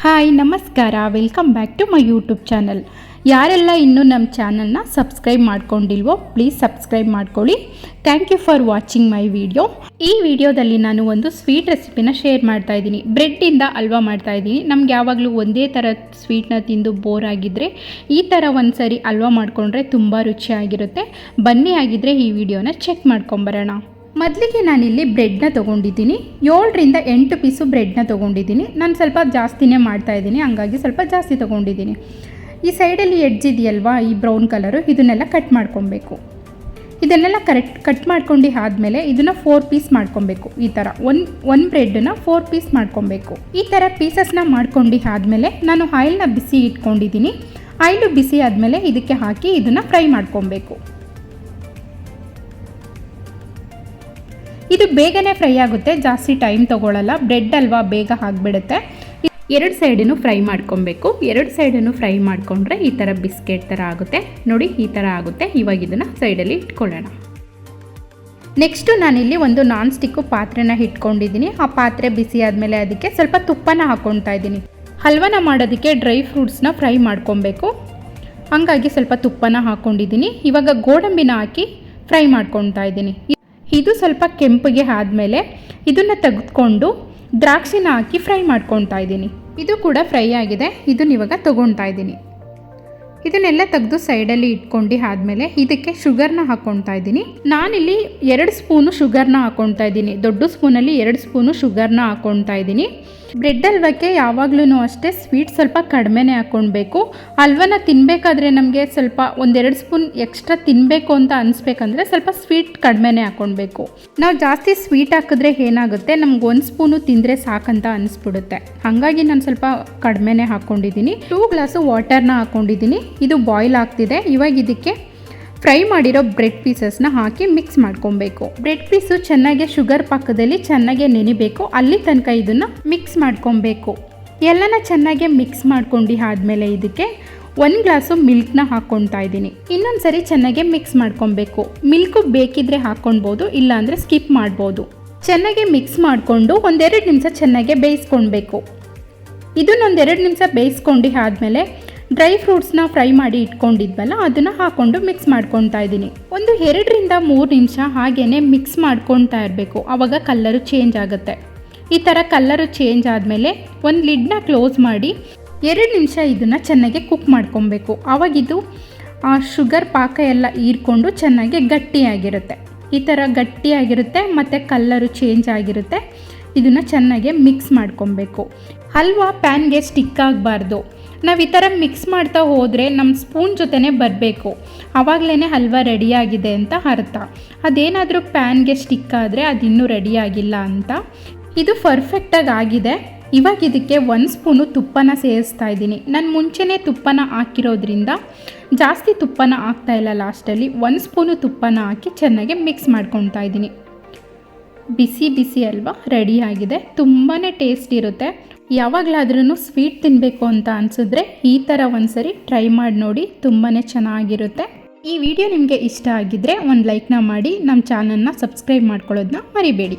Hi ನಮಸ್ಕಾರ, welcome back to my YouTube channel. ಯಾರೆಲ್ಲ ಇನ್ನೂ ನಮ್ಮ ಚಾನಲ್ನ ಸಬ್ಸ್ಕ್ರೈಬ್ ಮಾಡ್ಕೊಂಡಿಲ್ವೋ ಪ್ಲೀಸ್ ಸಬ್ಸ್ಕ್ರೈಬ್ ಮಾಡ್ಕೊಳ್ಳಿ. Thank you for watching my video. ಈ ವಿಡಿಯೋದಲ್ಲಿ ನಾನು ಒಂದು ಸ್ವೀಟ್ ರೆಸಿಪಿನ ಶೇರ್ ಮಾಡ್ತಾ ಇದ್ದೀನಿ. ಬ್ರೆಡ್ಡಿಂದ ಹಲ್ವಾ ಮಾಡ್ತಾ ಇದ್ದೀನಿ. ನಮ್ಗೆ ಯಾವಾಗಲೂ ಒಂದೇ ಥರ ಸ್ವೀಟ್ನ ತಿಂದು ಬೋರ್ ಆಗಿದ್ದರೆ ಈ ಥರ ಒಂದು ಸರಿ ಹಲ್ವಾ ಮಾಡಿಕೊಂಡ್ರೆ ತುಂಬ ರುಚಿಯಾಗಿರುತ್ತೆ. ಬನ್ನಿ ಆಗಿದ್ದರೆ ಈ ವಿಡಿಯೋನ ಚೆಕ್ ಮಾಡ್ಕೊಂಬರೋಣ. ಮೊದಲಿಗೆ ನಾನಿಲ್ಲಿ ಬ್ರೆಡ್ನ ತೊಗೊಂಡಿದ್ದೀನಿ. 7ರಿಂದ 8 ಪೀಸು ಬ್ರೆಡ್ನ ತೊಗೊಂಡಿದ್ದೀನಿ. ನಾನು ಸ್ವಲ್ಪ ಜಾಸ್ತಿನೇ ಮಾಡ್ತಾಯಿದ್ದೀನಿ, ಹಂಗಾಗಿ ಸ್ವಲ್ಪ ಜಾಸ್ತಿ ತೊಗೊಂಡಿದ್ದೀನಿ. ಈ ಸೈಡಲ್ಲಿ ಎಡ್ಜ್ ಇದೆಯಲ್ವಾ, ಈ ಬ್ರೌನ್ ಕಲರು, ಇದನ್ನೆಲ್ಲ ಕಟ್ ಮಾಡ್ಕೊಬೇಕು. ಇದನ್ನೆಲ್ಲ ಕಟ್ ಮಾಡ್ಕೊಂಡು ಆದಮೇಲೆ ಇದನ್ನು 4 ಪೀಸ್ ಮಾಡ್ಕೊಬೇಕು. ಈ ಥರ ಒಂದು ಬ್ರೆಡ್ನ 4 ಪೀಸ್ ಮಾಡ್ಕೊಬೇಕು. ಈ ಥರ ಪೀಸಸ್ನ ಮಾಡ್ಕೊಂಡು ಆದಮೇಲೆ ನಾನು ಆಯಿಲ್ನ ಬಿಸಿ ಇಟ್ಕೊಂಡಿದ್ದೀನಿ. ಆಯಿಲು ಬಿಸಿ ಆದಮೇಲೆ ಇದಕ್ಕೆ ಹಾಕಿ ಇದನ್ನು ಫ್ರೈ ಮಾಡ್ಕೊಬೇಕು. ಇದು ಬೇಗನೆ ಫ್ರೈ ಆಗುತ್ತೆ, ಜಾಸ್ತಿ ಟೈಮ್ ತೊಗೊಳ್ಳಲ್ಲ. ಬ್ರೆಡ್ ಅಲ್ವಾ, ಬೇಗ ಆಗಿಬಿಡುತ್ತೆ. 2 ಸೈಡನ್ನು ಫ್ರೈ ಮಾಡ್ಕೊಬೇಕು. 2 ಸೈಡನ್ನು ಫ್ರೈ ಮಾಡಿಕೊಂಡ್ರೆ ಈ ಥರ ಬಿಸ್ಕೆಟ್ ಥರ ಆಗುತ್ತೆ ನೋಡಿ, ಈ ಥರ ಆಗುತ್ತೆ. ಇವಾಗ ಇದನ್ನು ಸೈಡಲ್ಲಿ ಇಟ್ಕೊಳ್ಳೋಣ. ನೆಕ್ಸ್ಟು ನಾನಿಲ್ಲಿ ಒಂದು ನಾನ್ ಸ್ಟಿಕ್ಕು ಪಾತ್ರೆನ ಇಟ್ಕೊಂಡಿದ್ದೀನಿ. ಆ ಪಾತ್ರೆ ಬಿಸಿ ಆದಮೇಲೆ ಅದಕ್ಕೆ ಸ್ವಲ್ಪ ತುಪ್ಪನ ಹಾಕ್ಕೊಳ್ತಾ ಇದ್ದೀನಿ. ಹಲ್ವಾನ ಮಾಡೋದಕ್ಕೆ ಡ್ರೈ ಫ್ರೂಟ್ಸ್ನ ಫ್ರೈ ಮಾಡ್ಕೊಬೇಕು, ಹಂಗಾಗಿ ಸ್ವಲ್ಪ ತುಪ್ಪನ ಹಾಕ್ಕೊಂಡಿದ್ದೀನಿ. ಇವಾಗ ಗೋಡಂಬಿನ ಹಾಕಿ ಫ್ರೈ ಮಾಡ್ಕೊಳ್ತಾ ಇದ್ದೀನಿ. ಇದು ಸ್ವಲ್ಪ ಕೆಂಪಗೆ ಆದಮೇಲೆ ಇದನ್ನು ತೆಗೆದುಕೊಂಡು ದ್ರಾಕ್ಷಿನ ಹಾಕಿ ಫ್ರೈ ಮಾಡ್ಕೊಳ್ತಾ ಇದ್ದೀನಿ. ಇದು ಕೂಡ ಫ್ರೈ ಆಗಿದೆ. ಇದನ್ನ ಇವಾಗ ತೊಗೊಳ್ತಾ ಇದ್ದೀನಿ. ಇದನ್ನೆಲ್ಲ ತೆಗೆದು ಸೈಡಲ್ಲಿ ಇಟ್ಕೊಂಡು ಆದಮೇಲೆ ಇದಕ್ಕೆ ಶುಗರ್ನ ಹಾಕ್ಕೊಳ್ತಾ ಇದ್ದೀನಿ. ನಾನಿಲ್ಲಿ 2 ಸ್ಪೂನು ಶುಗರ್ನ ಹಾಕ್ಕೊಳ್ತಾ ಇದ್ದೀನಿ. ದೊಡ್ಡ ಸ್ಪೂನಲ್ಲಿ 2 ಸ್ಪೂನು ಶುಗರ್ನ ಹಾಕ್ಕೊಳ್ತಾ ಇದ್ದೀನಿ. ಬ್ರೆಡ್ ಹಲ್ವಕ್ಕೆ ಯಾವಾಗಲೂ ಅಷ್ಟೇ ಸ್ವೀಟ್ ಸ್ವಲ್ಪ ಕಡಿಮೆನೇ ಹಾಕ್ಕೊಳ್ಬೇಕು. ಹಲ್ವನ ತಿನ್ನಬೇಕಾದ್ರೆ ನಮಗೆ ಸ್ವಲ್ಪ 1-2 ಸ್ಪೂನ್ ಎಕ್ಸ್ಟ್ರಾ ತಿನ್ನಬೇಕು ಅಂತ ಅನಿಸ್ಬೇಕಂದ್ರೆ ಸ್ವಲ್ಪ ಸ್ವೀಟ್ ಕಡಿಮೆನೇ ಹಾಕ್ಕೊಳ್ಬೇಕು. ನಾವು ಜಾಸ್ತಿ ಸ್ವೀಟ್ ಹಾಕಿದ್ರೆ ಏನಾಗುತ್ತೆ, ನಮ್ಗೆ 1 ಸ್ಪೂನು ತಿಂದರೆ ಸಾಕಂತ ಅನಿಸ್ಬಿಡುತ್ತೆ. ಹಾಗಾಗಿ ನಾನು ಸ್ವಲ್ಪ ಕಡಿಮೆನೇ ಹಾಕ್ಕೊಂಡಿದ್ದೀನಿ. 2 ಗ್ಲಾಸು ವಾಟರ್ನ ಹಾಕ್ಕೊಂಡಿದ್ದೀನಿ. ಇದು ಬಾಯ್ಲ್ ಆಗ್ತಿದೆ. ಇವಾಗ ಇದಕ್ಕೆ ಫ್ರೈ ಮಾಡಿರೋ ಬ್ರೆಡ್ ಪೀಸಸ್ನ ಹಾಕಿ ಮಿಕ್ಸ್ ಮಾಡ್ಕೊಬೇಕು. ಬ್ರೆಡ್ ಪೀಸು ಚೆನ್ನಾಗಿ ಶುಗರ್ ಪಾಕದಲ್ಲಿ ಚೆನ್ನಾಗಿ ನೆನಿಬೇಕು, ಅಲ್ಲಿ ತನಕ ಇದನ್ನು ಮಿಕ್ಸ್ ಮಾಡ್ಕೊಬೇಕು. ಎಲ್ಲನ ಚೆನ್ನಾಗಿ ಮಿಕ್ಸ್ ಮಾಡ್ಕೊಂಡು ಆದಮೇಲೆ ಇದಕ್ಕೆ 1 ಗ್ಲಾಸು ಮಿಲ್ಕ್ನ ಹಾಕ್ಕೊಳ್ತಾ ಇದ್ದೀನಿ. ಇನ್ನೊಂದು ಸರಿ ಚೆನ್ನಾಗಿ ಮಿಕ್ಸ್ ಮಾಡ್ಕೊಬೇಕು. ಮಿಲ್ಕು ಬೇಕಿದ್ರೆ ಹಾಕ್ಕೊಳ್ಬೋದು, ಇಲ್ಲಾಂದರೆ ಸ್ಕಿಪ್ ಮಾಡ್ಬೋದು. ಚೆನ್ನಾಗಿ ಮಿಕ್ಸ್ ಮಾಡಿಕೊಂಡು 1-2 ನಿಮಿಷ ಚೆನ್ನಾಗಿ ಬೇಯಿಸ್ಕೊಳ್ಬೇಕು. ಇದನ್ನೊಂದು 2 ನಿಮಿಷ ಬೇಯಿಸ್ಕೊಂಡು ಆದಮೇಲೆ ಡ್ರೈ ಫ್ರೂಟ್ಸ್ನ ಫ್ರೈ ಮಾಡಿ ಇಟ್ಕೊಂಡಿದ್ವಲ್ಲ ಅದನ್ನು ಹಾಕ್ಕೊಂಡು ಮಿಕ್ಸ್ ಮಾಡ್ಕೊತಾ ಇದ್ದೀನಿ. ಒಂದು 2ರಿಂದ 3 ನಿಮಿಷ ಹಾಗೇ ಮಿಕ್ಸ್ ಮಾಡ್ಕೊತಾ ಇರಬೇಕು. ಆವಾಗ ಕಲ್ಲರು ಚೇಂಜ್ ಆಗುತ್ತೆ. ಈ ಥರ ಕಲ್ಲರು ಚೇಂಜ್ ಆದಮೇಲೆ ಒಂದು ಲಿಡ್ನ ಕ್ಲೋಸ್ ಮಾಡಿ 2 ನಿಮಿಷ ಇದನ್ನು ಚೆನ್ನಾಗಿ ಕುಕ್ ಮಾಡ್ಕೊಬೇಕು. ಆವಾಗಿದು ಆ ಶುಗರ್ ಪಾಕ ಎಲ್ಲ ಹೀರ್ಕೊಂಡು ಚೆನ್ನಾಗಿ ಗಟ್ಟಿಯಾಗಿರುತ್ತೆ. ಈ ಥರ ಗಟ್ಟಿಯಾಗಿರುತ್ತೆ ಮತ್ತು ಕಲ್ಲರು ಚೇಂಜ್ ಆಗಿರುತ್ತೆ. ಇದನ್ನು ಚೆನ್ನಾಗಿ ಮಿಕ್ಸ್ ಮಾಡ್ಕೊಬೇಕು. ಹಲ್ವಾ ಪ್ಯಾನ್ಗೆ ಸ್ಟಿಕ್ ಆಗಬಾರ್ದು. ನಾವು ಈ ಥರ ಮಿಕ್ಸ್ ಮಾಡ್ತಾ ಹೋದರೆ ನಮ್ಮ ಸ್ಪೂನ್ ಜೊತೆನೇ ಬರಬೇಕು, ಆವಾಗಲೇ ಹಲ್ವಾ ರೆಡಿಯಾಗಿದೆ ಅಂತ ಅರ್ಥ. ಅದೇನಾದರೂ ಪ್ಯಾನ್ಗೆ ಸ್ಟಿಕ್ ಆದರೆ ಅದು ಇನ್ನೂ ರೆಡಿಯಾಗಿಲ್ಲ ಅಂತ. ಇದು ಪರ್ಫೆಕ್ಟಾಗಿ ಆಗಿದೆ. ಇವಾಗ ಇದಕ್ಕೆ 1 ಸ್ಪೂನು ತುಪ್ಪನ ಸೇರಿಸ್ತಾ ಇದ್ದೀನಿ. ನಾನು ಮುಂಚೆನೇ ತುಪ್ಪನ ಹಾಕಿರೋದ್ರಿಂದ ಜಾಸ್ತಿ ತುಪ್ಪನ ಹಾಕ್ತಾಯಿಲ್ಲ. ಲಾಸ್ಟಲ್ಲಿ 1 ಸ್ಪೂನು ತುಪ್ಪನ ಹಾಕಿ ಚೆನ್ನಾಗಿ ಮಿಕ್ಸ್ ಮಾಡ್ಕೊತಾ ಇದ್ದೀನಿ. ಬಿಸಿ ಬಿಸಿ ಅಲ್ವಾ ರೆಡಿಯಾಗಿದೆ. ತುಂಬಾ ಟೇಸ್ಟ್ ಇರುತ್ತೆ. ಯಾವಾಗಲಾದ್ರೂ ಸ್ವೀಟ್ ತಿನ್ನಬೇಕು ಅಂತ ಅನಿಸಿದ್ರೆ ಈ ಥರ ಒಂದು ಸರಿ ಟ್ರೈ ಮಾಡಿ ನೋಡಿ, ತುಂಬಾ ಚೆನ್ನಾಗಿರುತ್ತೆ. ಈ ವಿಡಿಯೋ ನಿಮಗೆ ಇಷ್ಟ ಆಗಿದ್ದರೆ ಒಂದು ಲೈಕ್ನ ಮಾಡಿ, ನಮ್ಮ ಚಾನಲ್ನ ಸಬ್ಸ್ಕ್ರೈಬ್ ಮಾಡ್ಕೊಳ್ಳೋದನ್ನ ಮರಿಬೇಡಿ.